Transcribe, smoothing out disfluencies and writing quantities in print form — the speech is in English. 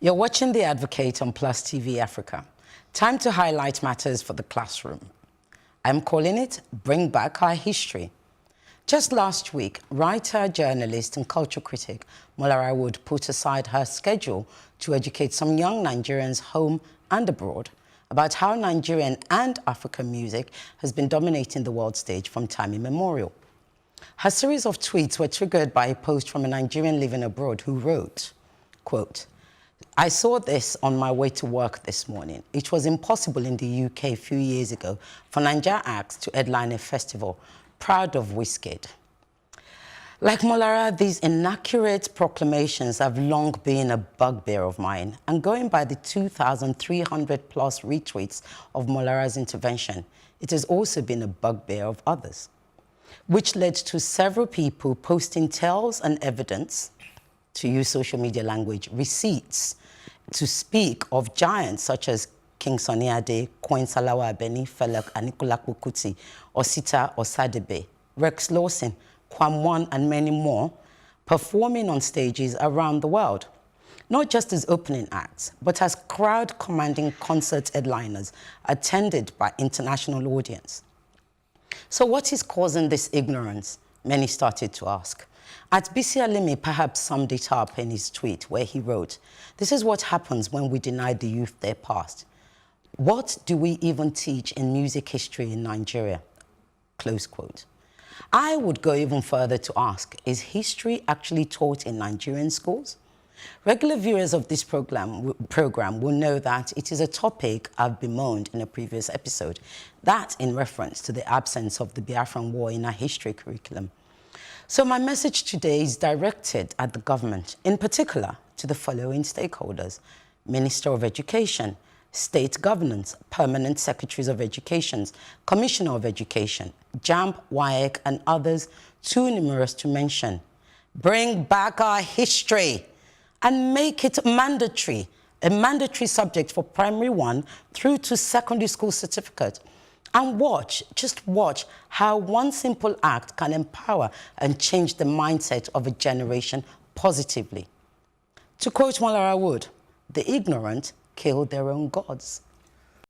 You're watching The Advocate on Plus TV Africa. Time to highlight matters for the classroom. I'm calling it Bring Back Our History. Just last week, writer, journalist and culture critic Molara Wood put aside her schedule to educate some young Nigerians home and abroad about how Nigerian and African music has been dominating the world stage from time immemorial. Her series of tweets were triggered by a post from a Nigerian living abroad who wrote, quote, "I saw this on my way to work this morning. It was impossible in the UK a few years ago for Nigeria acts to headline a festival. Proud of wiz-kid." Like Molara, these inaccurate proclamations have long been a bugbear of mine, and going by the 2,300 plus retweets of Molara's intervention, it has also been a bugbear of others, which led to several people posting tales and evidence, to use social media language, receipts, to speak of giants such as King Sunny Ade, Queen Salawa Abeni, Felek Anikulapo Kuti, Osita Osadebe, Rex Lawson, Kwamwan, and many more, performing on stages around the world, not just as opening acts, but as crowd-commanding concert headliners attended by international audience. So what is causing this ignorance? Many started to ask. At BC Alimi perhaps summed it up in his tweet where he wrote, "This is what happens when we deny the youth their past. What do we even teach in music history in Nigeria?" Close quote. I would go even further to ask, is history actually taught in Nigerian schools? Regular viewers of this program will know that it is a topic I've bemoaned in a previous episode, that in reference to the absence of the Biafran War in our history curriculum. So my message today is directed at the government, in particular to the following stakeholders: Minister of Education, State Governance, Permanent Secretaries of Education, Commissioner of Education, JAMB, WAEC, and others too numerous to mention. Bring back our history and make it mandatory, a mandatory subject for primary 1 through to secondary school certificate. And just watch how one simple act can empower and change the mindset of a generation positively. To quote Molara Wood, "The ignorant kill their own gods."